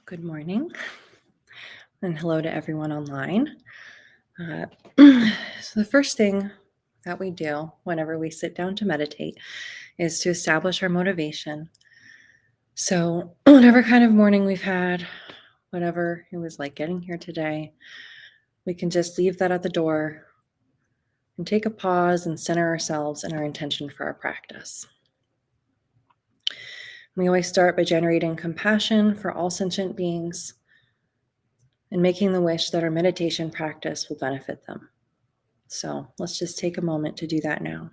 Good morning, and hello to everyone online. So the first thing that we do whenever we sit down to meditate is to establish our motivation. So whatever kind of morning we've had, whatever it was like getting here today, we can just leave that at the door and take a pause and center ourselves and our intention for our practice. We always start by generating compassion for all sentient beings and making the wish that our meditation practice will benefit them. So let's just take a moment to do that now.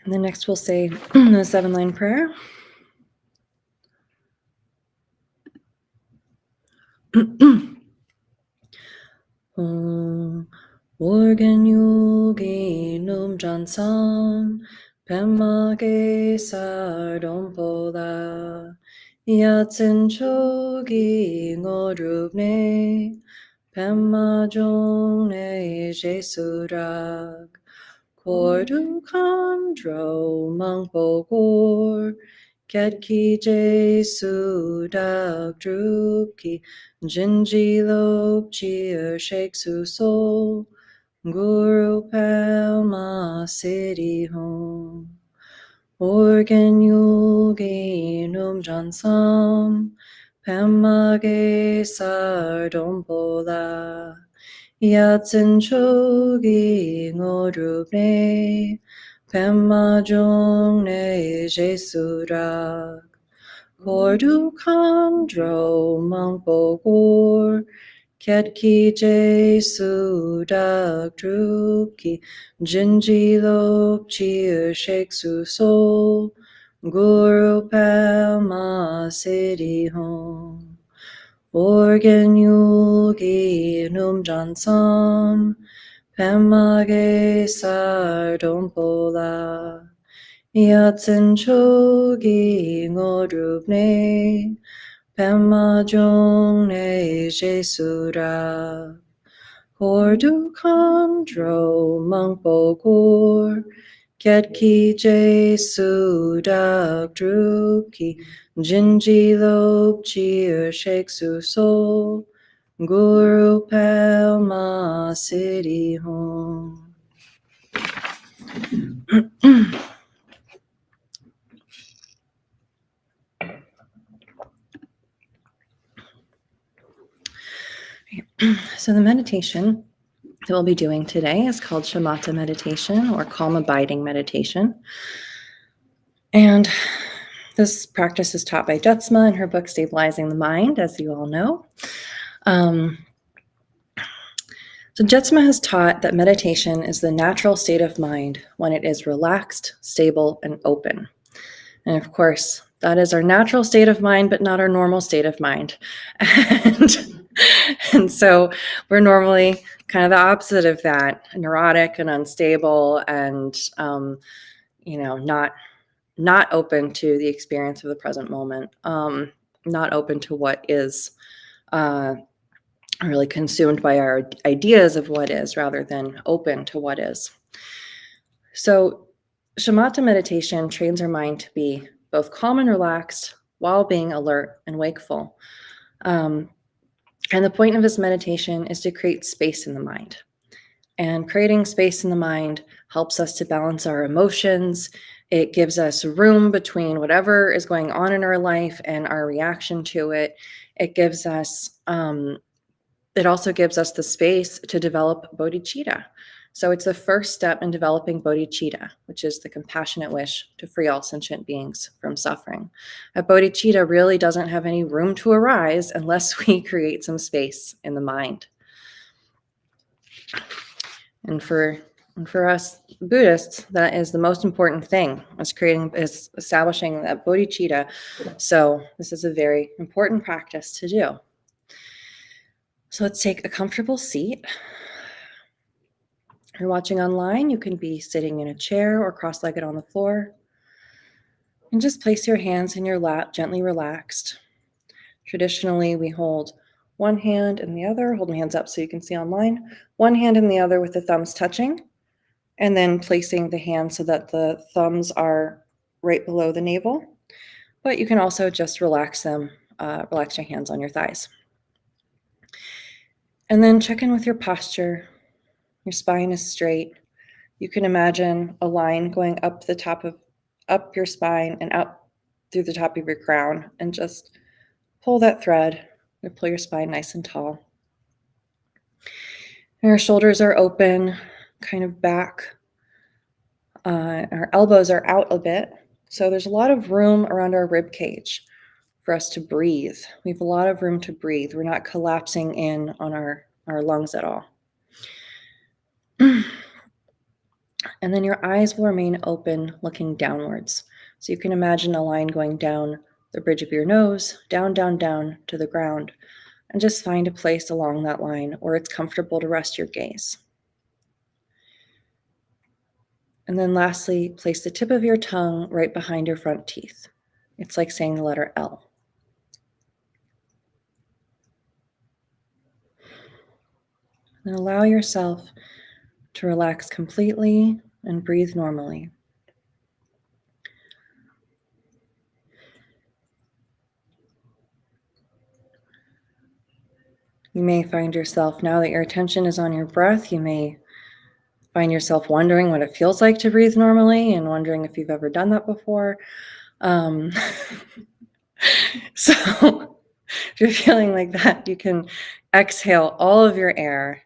And then next we'll say the 7-line prayer. Organ yogi num jansam pemage sardompola yatsin chogi ngodrubne pemma jongne jesurag kordu kandro mangpogor Ketki Jesu dak drupki Jinji lop cheer shake su soul Guru Palma city home Organ yogi num jansam Pamage sardompola Yatsin chogi ngodrupne Pemma jongne jesurak Kordu kandro mangpogor Ketki jesu dak drupki Jinji lop cheer shake su soul Guru Palma city home Organ yogi num jansam Pemage sardompola Yatsin chogi ngodrupne Pemma jongne jesurak Kordu kandro mangpogor Ketki jesu dak drupki Jinji lop cheer shake su soul Guru Palma city home. So the meditation that we'll be doing today is called Shamatha meditation or calm abiding meditation. And this practice is taught by Jetsma in her book, Stabilizing the Mind, as you all know. So Jetsma has taught that meditation is the natural state of mind when it is relaxed, stable, and open. And of course, that is our natural state of mind, but not our normal state of mind. And so we're normally kind of the opposite of that, neurotic and unstable and, not open to the experience of the present moment, not open to what is, really consumed by our ideas of what is rather than open to what is. So Shamatha meditation trains our mind to be both calm and relaxed while being alert and wakeful. And the point of this meditation is to create space in the mind. And creating space in the mind helps us to balance our emotions. It gives us room between whatever is going on in our life and our reaction to it. It gives us, it also gives us the space to develop bodhicitta. So it's the first step in developing bodhicitta, which is the compassionate wish to free all sentient beings from suffering. A bodhicitta really doesn't have any room to arise unless we create some space in the mind. And for us Buddhists, that is the most important thing, is establishing that bodhicitta. So this is a very important practice to do. So let's take a comfortable seat. If you're watching online, you can be sitting in a chair or cross-legged on the floor. And just place your hands in your lap, gently relaxed. Traditionally, we hold one hand in the other. Hold my hands up so you can see online. One hand in the other with the thumbs touching, and then placing the hands so that the thumbs are right below the navel. But you can also just relax them, relax your hands on your thighs. And then check in with your posture. Your spine is straight. You can imagine a line going up up your spine and out through the top of your crown, and just pull that thread and pull your spine nice and tall. And our shoulders are open, kind of back. Our elbows are out a bit. So there's a lot of room around our rib cage for us to breathe. We have a lot of room to breathe. We're not collapsing in on our lungs at all. And then your eyes will remain open, looking downwards. So you can imagine a line going down the bridge of your nose, down, down, down to the ground, and just find a place along that line where it's comfortable to rest your gaze. And then lastly, place the tip of your tongue right behind your front teeth. It's like saying the letter L. And allow yourself to relax completely and breathe normally. You may find yourself, now that your attention is on your breath, you may find yourself wondering what it feels like to breathe normally and wondering if you've ever done that before. So if you're feeling like that, you can exhale all of your air.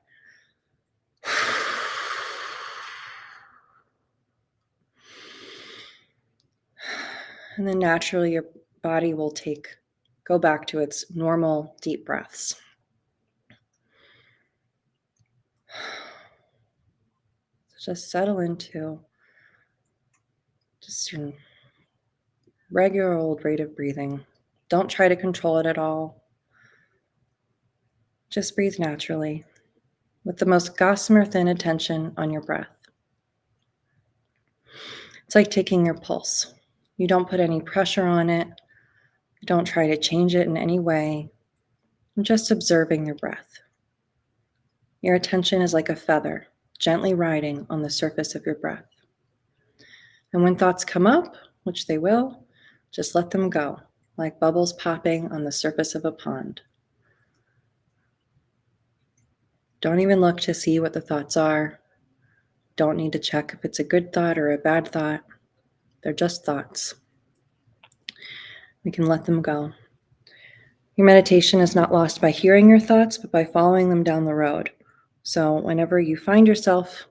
And then naturally your body will go back to its normal deep breaths. So just settle into just your regular old rate of breathing. Don't try to control it at all. Just breathe naturally with the most gossamer thin attention on your breath. It's like taking your pulse. You don't put any pressure on it. You don't try to change it in any way. You're just observing your breath. Your attention is like a feather, gently riding on the surface of your breath. And when thoughts come up, which they will, just let them go, like bubbles popping on the surface of a pond. Don't even look to see what the thoughts are. Don't need to check if it's a good thought or a bad thought. They're just thoughts. We can let them go. Your meditation is not lost by hearing your thoughts, but by following them down the road. So whenever you find yourself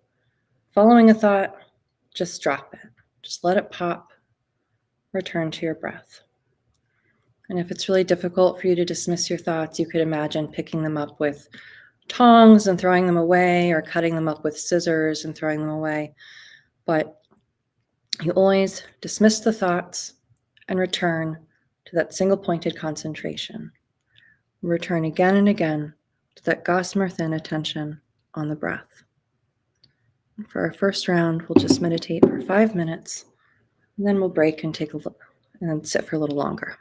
following a thought, just drop it. Just let it pop. Return to your breath. And if it's really difficult for you to dismiss your thoughts, you could imagine picking them up with tongs and throwing them away, or cutting them up with scissors and throwing them away. But you always dismiss the thoughts and return to that single pointed concentration. Return again and again to that gossamer thin attention on the breath. For our first round, we'll just meditate for 5 minutes, and then we'll break and take a look and then sit for a little longer.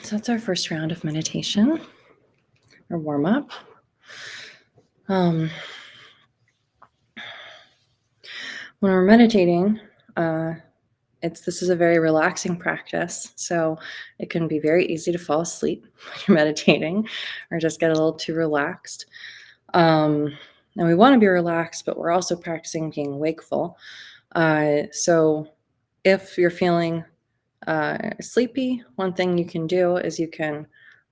So that's our first round of meditation or warm up. When we're meditating, this is a very relaxing practice, so it can be very easy to fall asleep when you're meditating or just get a little too relaxed. And we want to be relaxed, but we're also practicing being wakeful. So if you're feeling sleepy, one thing you can do is you can,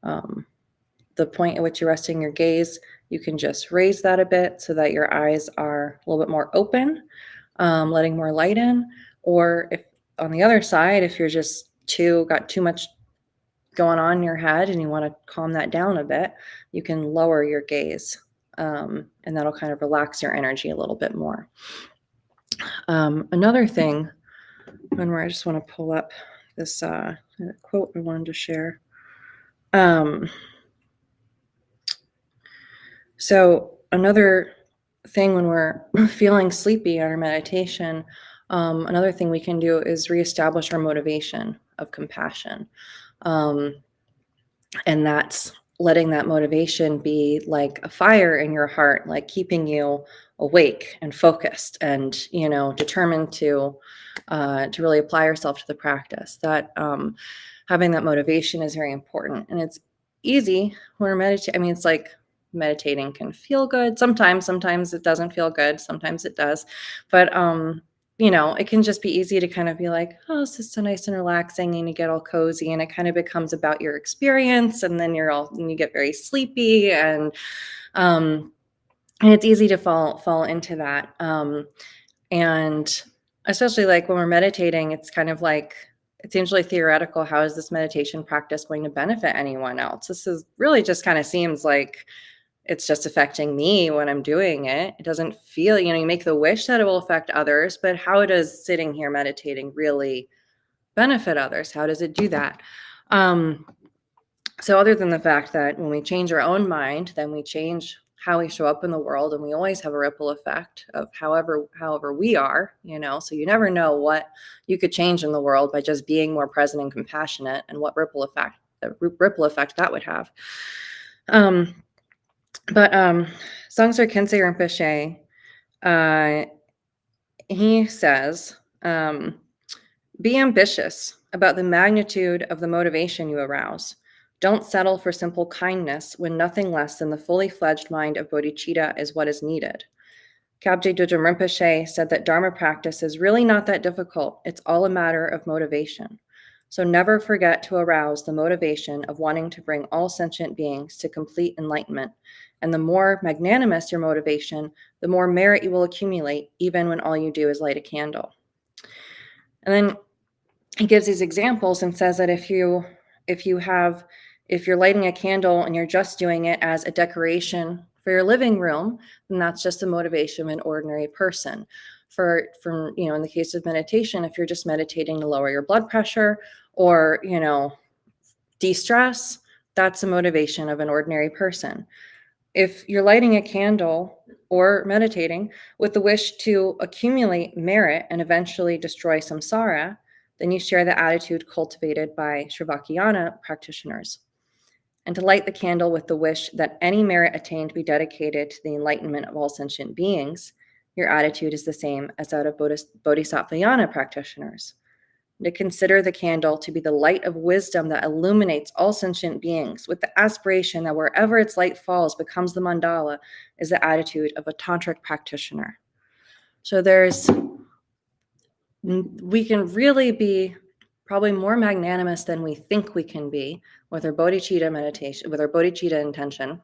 the point at which you're resting your gaze, you can just raise that a bit so that your eyes are a little bit more open, letting more light in. Or if on the other side, if you're just got too much going on in your head and you want to calm that down a bit, you can lower your gaze, and that'll kind of relax your energy a little bit more. Another thing, I just want to pull up this quote I wanted to share. So another thing when we're feeling sleepy on our meditation, another thing we can do is reestablish our motivation of compassion. And that's letting that motivation be like a fire in your heart, like keeping you awake and focused and, determined to really apply yourself to the practice. That having that motivation is very important. And it's easy when we're meditating. I mean, it's like meditating can feel good. Sometimes it doesn't feel good. Sometimes it does. But it can just be easy to kind of be like, oh, this is so nice and relaxing, and you get all cozy, and it kind of becomes about your experience, and then you get very sleepy, and it's easy to fall into that. And especially like when we're meditating, it's kind of like, it seems really theoretical. How is this meditation practice going to benefit anyone else? This is really just kind of seems like it's just affecting me when I'm doing it. It doesn't feel, you make the wish that it will affect others, but how does sitting here meditating really benefit others? How does it do that? So other than the fact that when we change our own mind, then we change how we show up in the world, and we always have a ripple effect of however we are, so you never know what you could change in the world by just being more present and compassionate, and what ripple effect that would have. But Songtse Khyentse Rinpoche, he says, be ambitious about the magnitude of the motivation you arouse. Don't settle for simple kindness when nothing less than the fully fledged mind of bodhicitta is what is needed. Kabje Dudjom Rinpoche said that Dharma practice is really not that difficult. It's all a matter of motivation. So never forget to arouse the motivation of wanting to bring all sentient beings to complete enlightenment. And the more magnanimous your motivation, the more merit you will accumulate, even when all you do is light a candle. And then he gives these examples and says that if you're lighting a candle and you're just doing it as a decoration for your living room, then that's just the motivation of an ordinary person. In the case of meditation, if you're just meditating to lower your blood pressure or, de-stress, that's the motivation of an ordinary person. If you're lighting a candle or meditating with the wish to accumulate merit and eventually destroy samsara, then you share the attitude cultivated by Shrivakayana practitioners. And to light the candle with the wish that any merit attained be dedicated to the enlightenment of all sentient beings, your attitude is the same as that of Bodhisattvayana practitioners. To consider the candle to be the light of wisdom that illuminates all sentient beings with the aspiration that wherever its light falls becomes the mandala is the attitude of a tantric practitioner. So we can really be probably more magnanimous than we think we can be with our bodhicitta meditation, with our bodhicitta intention.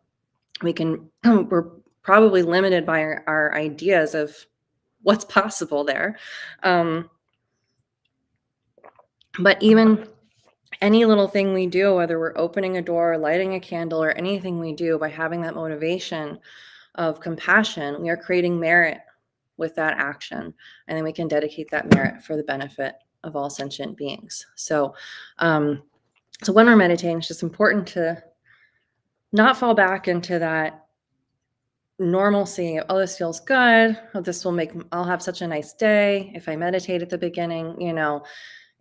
We're probably limited by our ideas of what's possible there. But even any little thing we do, whether we're opening a door, lighting a candle, or anything we do, by having that motivation of compassion, we are creating merit with that action. And then we can dedicate that merit for the benefit of all sentient beings. So when we're meditating, it's just important to not fall back into that normalcy. Oh, this feels good. Oh, this will make I'll have such a nice day if I meditate at the beginning.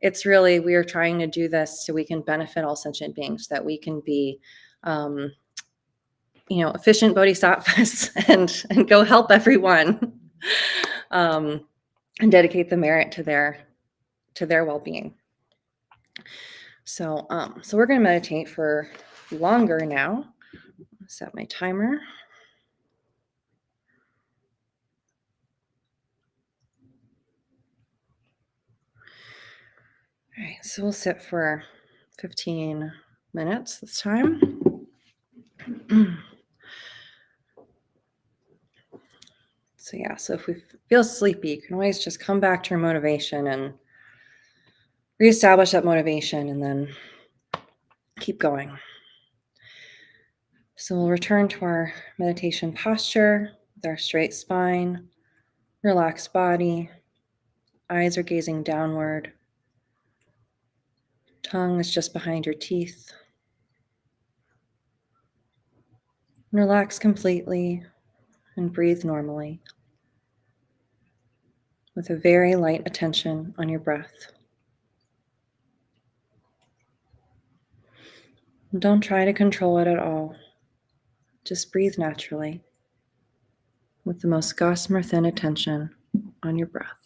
It's really we are trying to do this so we can benefit all sentient beings, that we can be um, efficient bodhisattvas and go help everyone, um, and dedicate the merit to their well-being. So we're going to meditate for longer now. Set my timer. All right, so we'll sit for 15 minutes this time. So if we feel sleepy, you can always just come back to your motivation and reestablish that motivation and then keep going. So we'll return to our meditation posture with our straight spine, relaxed body, eyes are gazing downward, tongue is just behind your teeth. Relax completely and breathe normally with a very light attention on your breath. And don't try to control it at all. Just breathe naturally with the most gossamer thin attention on your breath.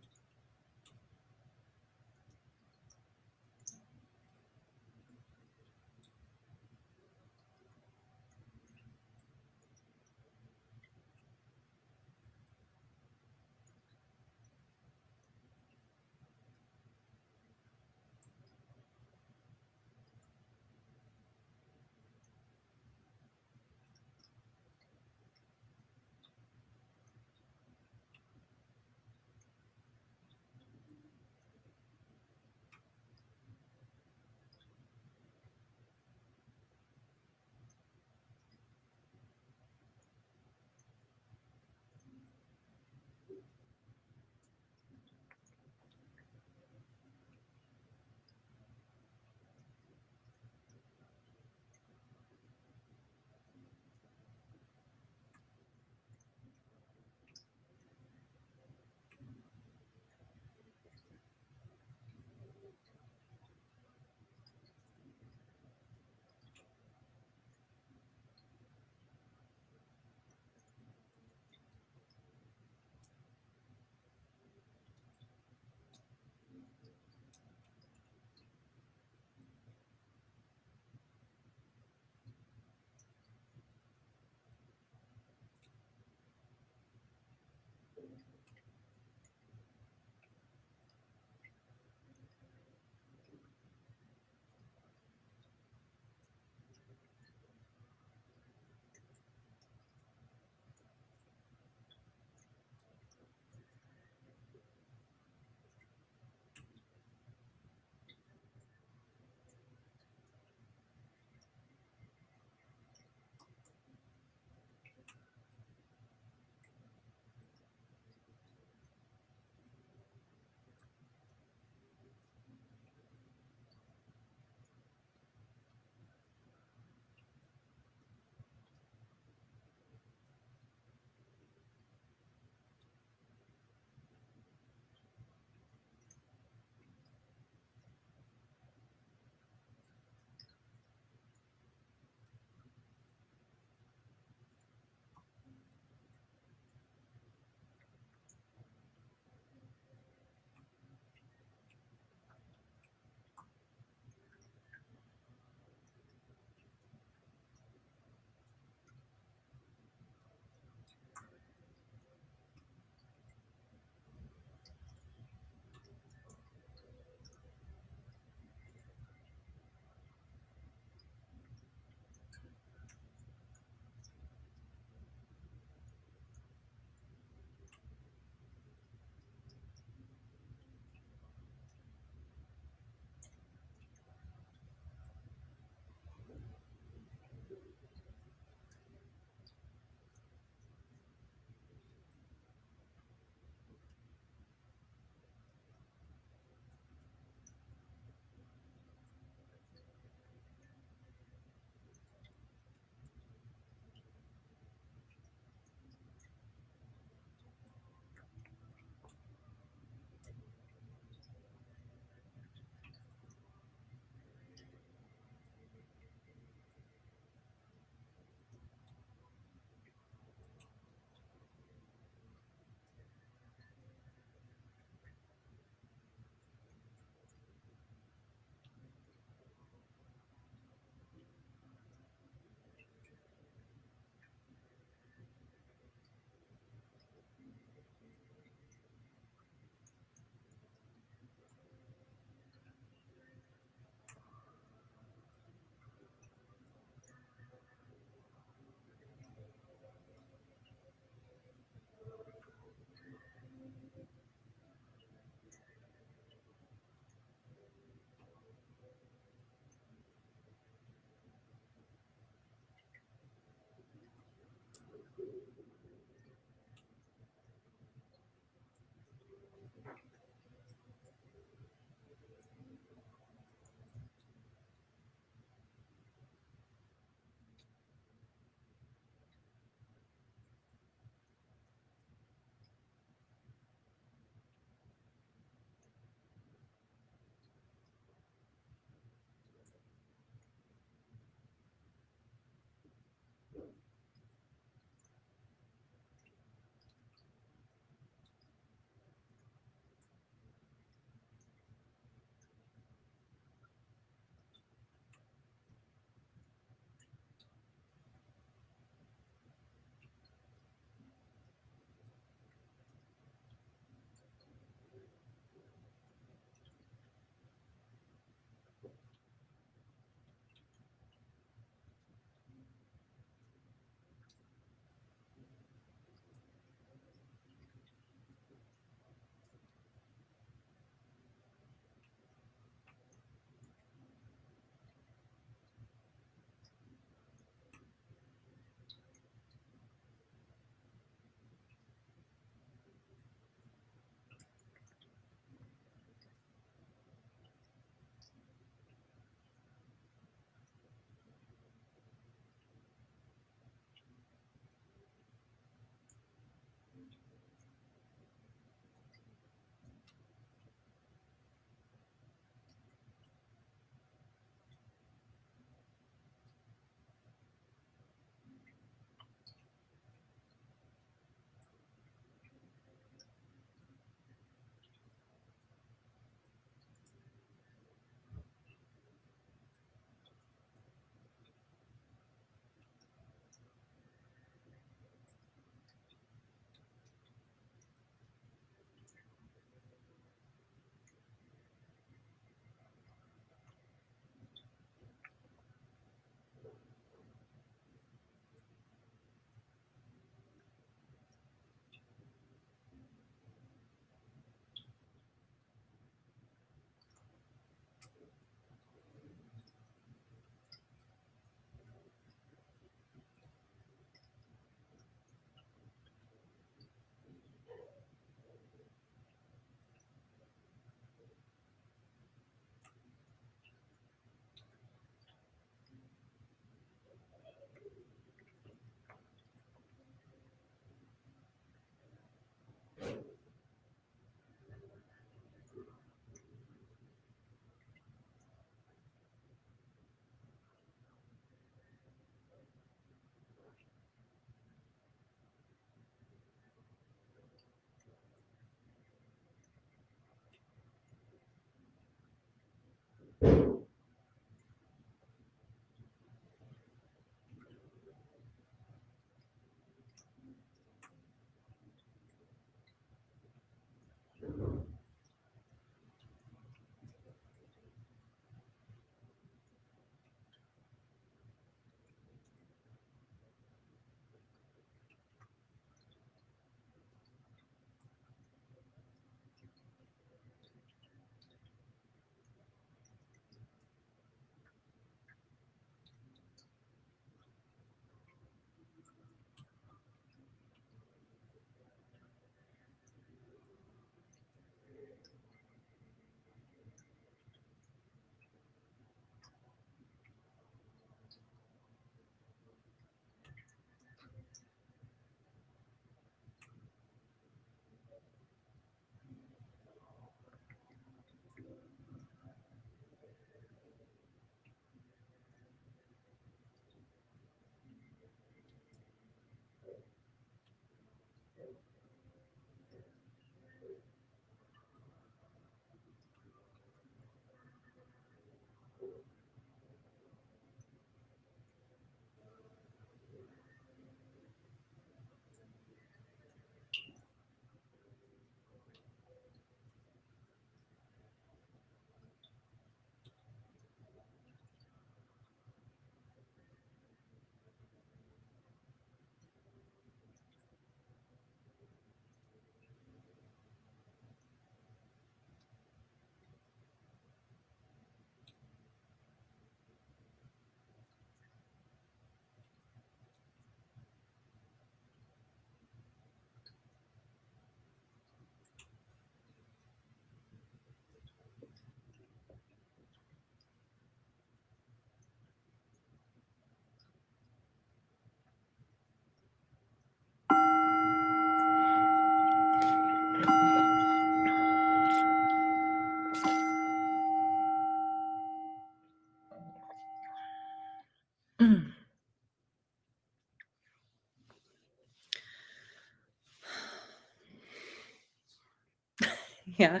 Yeah.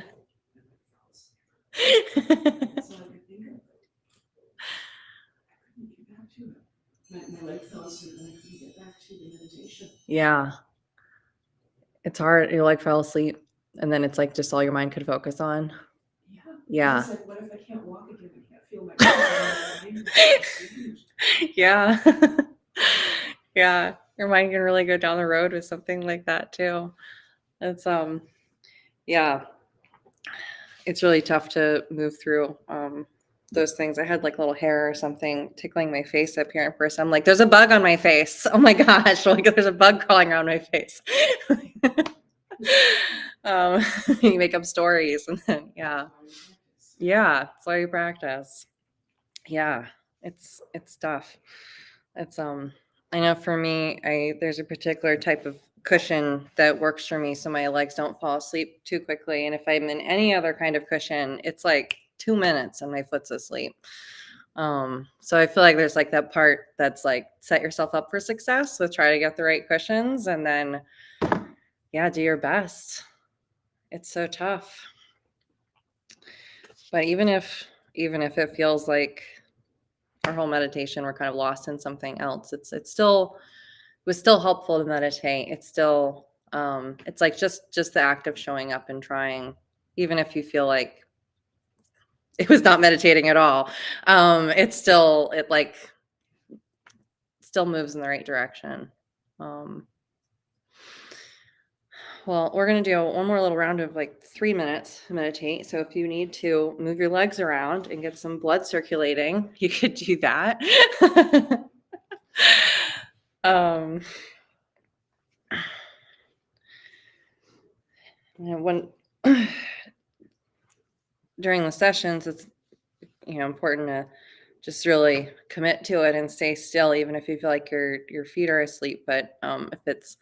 My leg fell asleep and I couldn't get back to the meditation. Yeah. It's hard. Your leg fell asleep, and then it's like just all your mind could focus on. Yeah. Yeah. It's like, what if I can't walk again? I can't feel my feet. Yeah. Yeah. Your mind can really go down the road with something like that too. It's yeah. It's really tough to move through those things. I had like little hair or something tickling my face up here in person. I'm like, there's a bug on my face. Oh my gosh, like there's a bug crawling around my face. um, you make up stories and then yeah, that's why you practice. Yeah, it's tough. It's I know for me, there's a particular type of cushion that works for me so my legs don't fall asleep too quickly. And if I'm in any other kind of cushion, it's like 2 minutes and my foot's asleep. So I feel like there's like that part that's like set yourself up for success. So try to get the right cushions and then yeah, do your best. It's so tough. But even if it feels like our whole meditation we're kind of lost in something else, it's still it was still helpful to meditate. It's still it's like just the act of showing up and trying, even if you feel like it was not meditating at all. It's still it like still moves in the right direction. Um, well, we're going to do one more little round of like 3 minutes to meditate. So if you need to move your legs around and get some blood circulating, you could do that. um, when during the sessions, it's important to just really commit to it and stay still, even if you feel like your feet are asleep. But if it's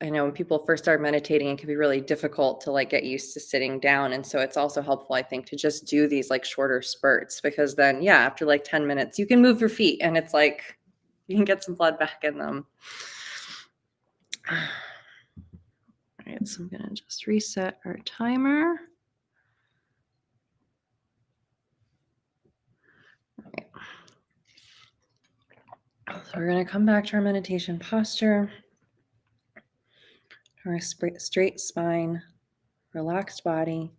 I know when people first start meditating, it can be really difficult to like get used to sitting down. And so it's also helpful, I think, to just do these like shorter spurts because then, yeah, after like 10 minutes, you can move your feet and it's like you can get some blood back in them. All right, so I'm going to just reset our timer. Okay. So we're going to come back to our meditation posture. Our straight spine, relaxed body,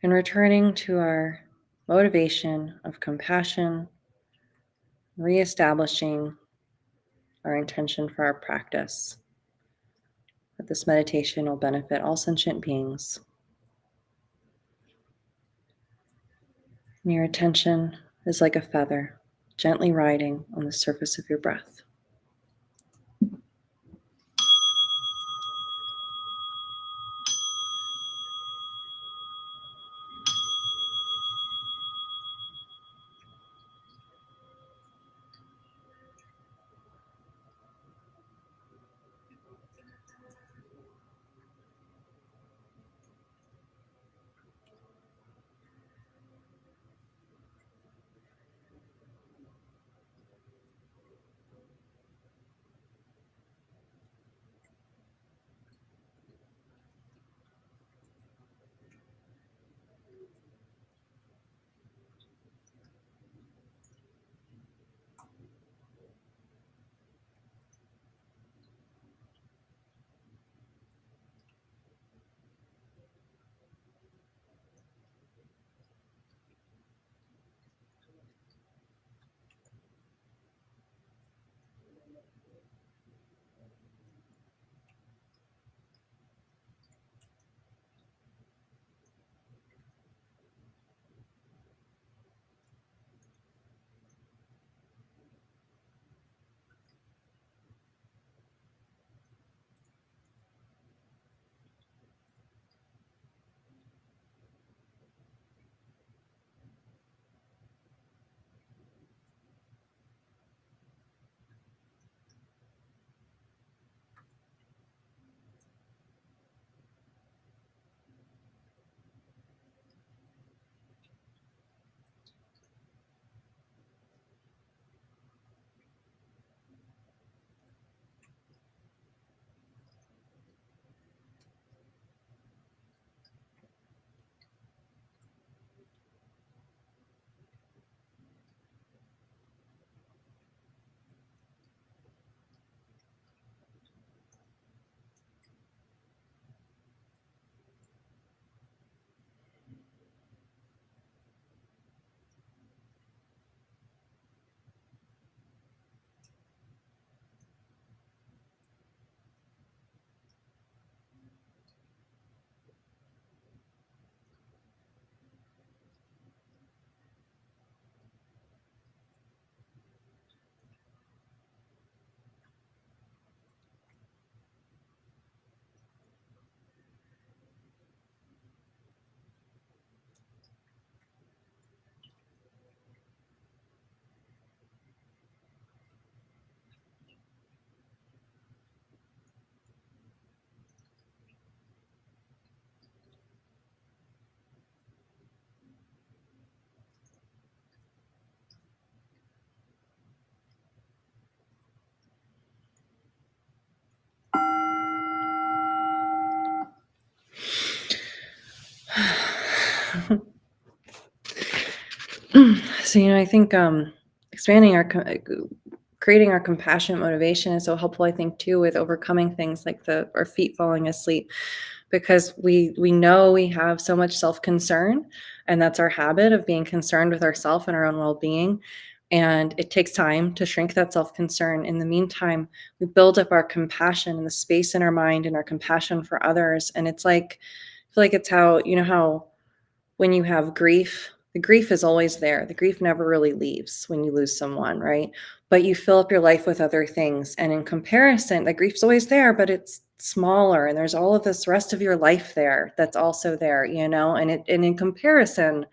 and returning to our motivation of compassion, reestablishing our intention for our practice. That this meditation will benefit all sentient beings. And your attention is like a feather, gently riding on the surface of your breath. So, I think expanding creating our compassionate motivation is so helpful, I think, too, with overcoming things like our feet falling asleep, because we know we have so much self-concern, and that's our habit of being concerned with ourself and our own well-being. And it takes time to shrink that self-concern. In the meantime, we build up our compassion and the space in our mind and our compassion for others. And it's like, I feel like it's how, how when you have grief, the grief is always there. The grief never really leaves when you lose someone, right? But you fill up your life with other things. And in comparison, the grief's always there, but it's smaller. And there's all of this rest of your life there that's also there, and in comparison,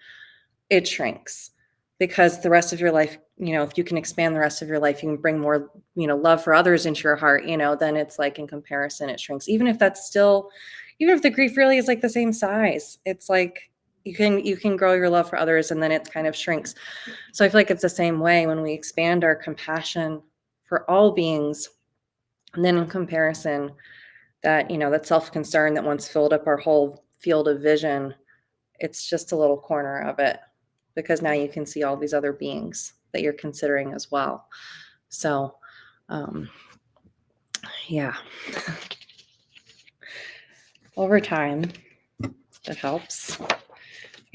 it shrinks, because the rest of your life, if you can expand the rest of your life, you can bring more, love for others into your heart, then it's like in comparison, it shrinks. Even if the grief really is like the same size, it's like you can grow your love for others, and then it kind of shrinks. So I feel like it's the same way when we expand our compassion for all beings, and then in comparison, that self-concern that once filled up our whole field of vision, it's just a little corner of it, because now you can see all these other beings that you're considering as well. So, yeah, over time, that helps.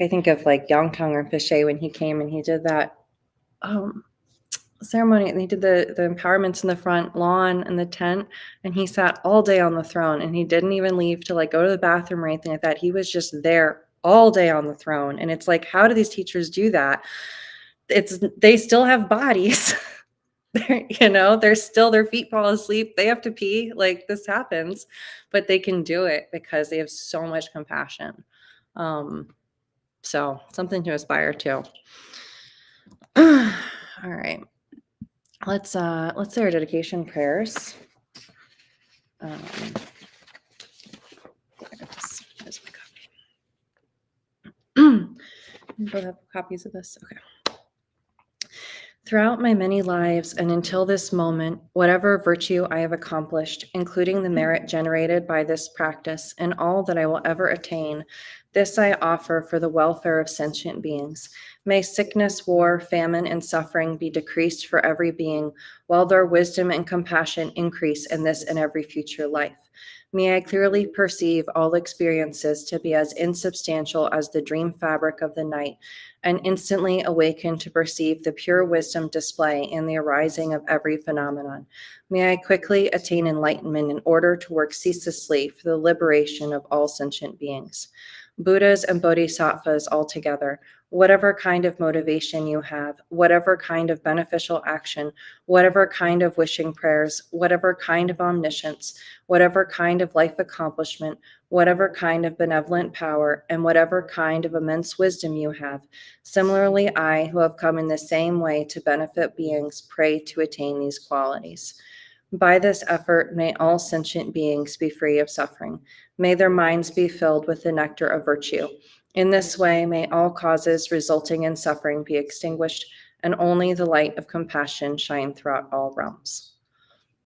I think of like Yangtang Rinpoche when he came and he did that ceremony, and he did the empowerments in the front lawn and the tent, and he sat all day on the throne, and he didn't even leave to like go to the bathroom or anything like that. He was just there all day on the throne. And it's like, how do these teachers do that? They still have bodies. They're still, their feet fall asleep, they have to pee, like this happens, but they can do it because they have so much compassion. So something to aspire to. All right, let's say our dedication prayers. There's my copy. You both have copies of this? Okay. Throughout my many lives and until this moment, whatever virtue I have accomplished, including the merit generated by this practice and all that I will ever attain, this I offer for the welfare of sentient beings. May sickness, war, famine, and suffering be decreased for every being, while their wisdom and compassion increase in this and every future life. May I clearly perceive all experiences to be as insubstantial as the dream fabric of the night, and instantly awaken to perceive the pure wisdom display in the arising of every phenomenon. May I quickly attain enlightenment in order to work ceaselessly for the liberation of all sentient beings. Buddhas and Bodhisattvas altogether, whatever kind of motivation you have, whatever kind of beneficial action, whatever kind of wishing prayers, whatever kind of omniscience, whatever kind of life accomplishment, whatever kind of benevolent power, and whatever kind of immense wisdom you have, similarly, I, who have come in the same way to benefit beings, pray to attain these qualities. By this effort, may all sentient beings be free of suffering. May their minds be filled with the nectar of virtue. In this way, may all causes resulting in suffering be extinguished, and only the light of compassion shine throughout all realms.